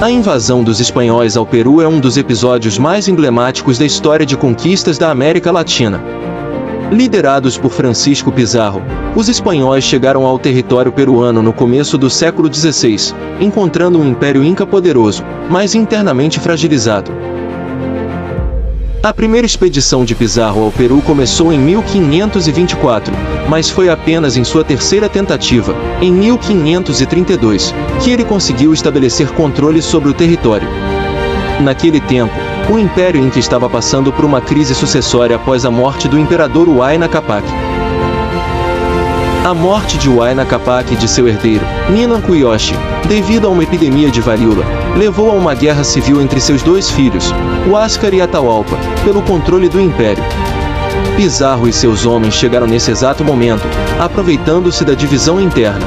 A invasão dos espanhóis ao Peru é um dos episódios mais emblemáticos da história de conquistas da América Latina. Liderados por Francisco Pizarro, os espanhóis chegaram ao território peruano no começo do século XVI, encontrando um império inca poderoso, mas internamente fragilizado. A primeira expedição de Pizarro ao Peru começou em 1524, mas foi apenas em sua terceira tentativa, em 1532, que ele conseguiu estabelecer controle sobre o território. Naquele tempo, o Império Inca estava passando por uma crise sucessória após a morte do imperador Huayna Capac. A morte de Huayna Capac e de seu herdeiro, Ninan Kuyoshi, devido a uma epidemia de varíola, levou a uma guerra civil entre seus dois filhos, Huáscar e Atahualpa, pelo controle do império. Pizarro e seus homens chegaram nesse exato momento, aproveitando-se da divisão interna.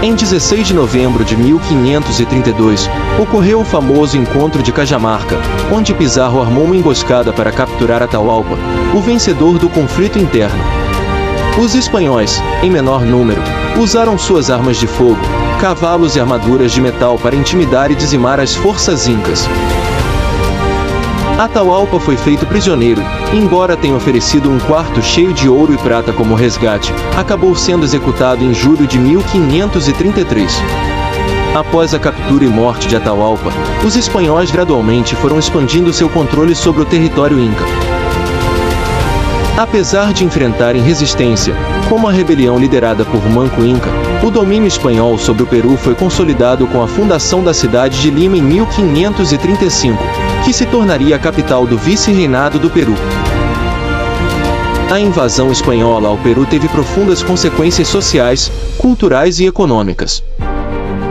Em 16 de novembro de 1532, ocorreu o famoso encontro de Cajamarca, onde Pizarro armou uma emboscada para capturar Atahualpa, o vencedor do conflito interno. Os espanhóis, em menor número, usaram suas armas de fogo, cavalos e armaduras de metal para intimidar e dizimar as forças incas. Atahualpa foi feito prisioneiro, embora tenha oferecido um quarto cheio de ouro e prata como resgate, acabou sendo executado em julho de 1533. Após a captura e morte de Atahualpa, os espanhóis gradualmente foram expandindo seu controle sobre o território inca. Apesar de enfrentarem resistência, como a rebelião liderada por Manco Inca, o domínio espanhol sobre o Peru foi consolidado com a fundação da cidade de Lima em 1535, que se tornaria a capital do vice-reinado do Peru. A invasão espanhola ao Peru teve profundas consequências sociais, culturais e econômicas.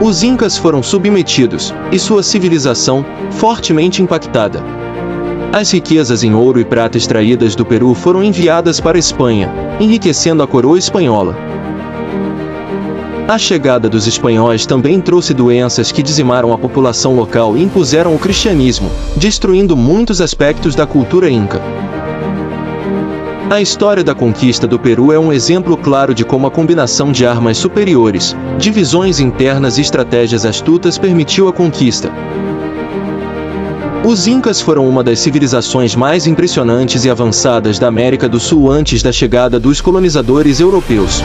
Os incas foram submetidos, e sua civilização, fortemente impactada. As riquezas em ouro e prata extraídas do Peru foram enviadas para a Espanha, enriquecendo a coroa espanhola. A chegada dos espanhóis também trouxe doenças que dizimaram a população local e impuseram o cristianismo, destruindo muitos aspectos da cultura inca. A história da conquista do Peru é um exemplo claro de como a combinação de armas superiores, divisões internas e estratégias astutas permitiu a conquista. Os Incas foram uma das civilizações mais impressionantes e avançadas da América do Sul antes da chegada dos colonizadores europeus.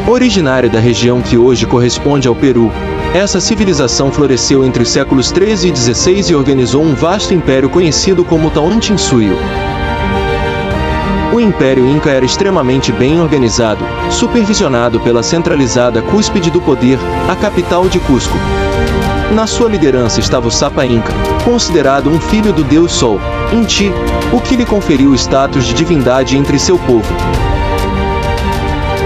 Originária da região que hoje corresponde ao Peru, essa civilização floresceu entre os séculos XIII e XVI e organizou um vasto império conhecido como Tawantinsuyo. O Império Inca era extremamente bem organizado, supervisionado pela centralizada cúspide do poder, a capital de Cusco. Na sua liderança estava o Sapa Inca, considerado um filho do deus Sol, Inti, o que lhe conferiu o status de divindade entre seu povo.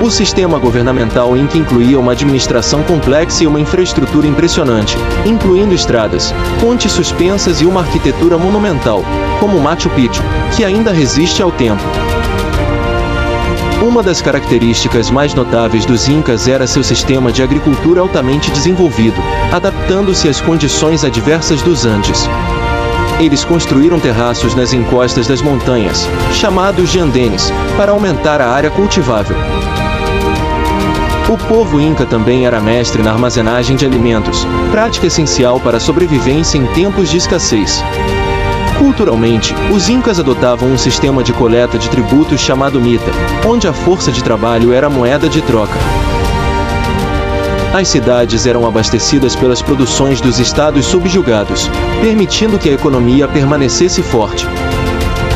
O sistema governamental Inca incluía uma administração complexa e uma infraestrutura impressionante, incluindo estradas, pontes suspensas e uma arquitetura monumental, como Machu Picchu, que ainda resiste ao tempo. Uma das características mais notáveis dos Incas era seu sistema de agricultura altamente desenvolvido, adaptando-se às condições adversas dos Andes. Eles construíram terraços nas encostas das montanhas, chamados de andenes, para aumentar a área cultivável. O povo Inca também era mestre na armazenagem de alimentos, prática essencial para a sobrevivência em tempos de escassez. Culturalmente, os Incas adotavam um sistema de coleta de tributos chamado mita, onde a força de trabalho era a moeda de troca. As cidades eram abastecidas pelas produções dos estados subjugados, permitindo que a economia permanecesse forte.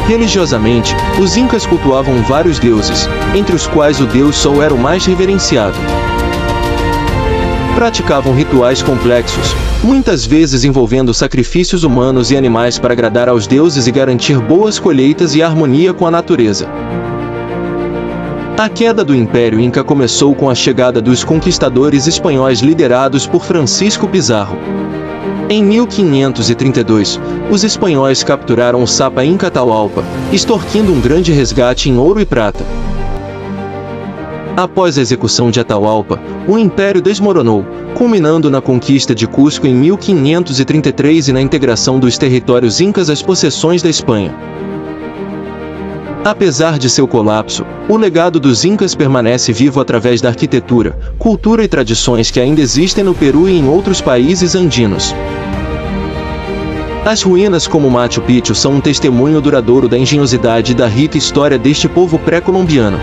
Religiosamente, os Incas cultuavam vários deuses, entre os quais o deus Sol era o mais reverenciado. Praticavam rituais complexos, muitas vezes envolvendo sacrifícios humanos e animais para agradar aos deuses e garantir boas colheitas e harmonia com a natureza. A queda do Império Inca começou com a chegada dos conquistadores espanhóis liderados por Francisco Pizarro. Em 1532, os espanhóis capturaram o Sapa Inca Atahualpa, extorquindo um grande resgate em ouro e prata. Após a execução de Atahualpa, o império desmoronou, culminando na conquista de Cusco em 1533 e na integração dos territórios incas às possessões da Espanha. Apesar de seu colapso, o legado dos Incas permanece vivo através da arquitetura, cultura e tradições que ainda existem no Peru e em outros países andinos. As ruínas como Machu Picchu são um testemunho duradouro da engenhosidade e da rica história deste povo pré-colombiano.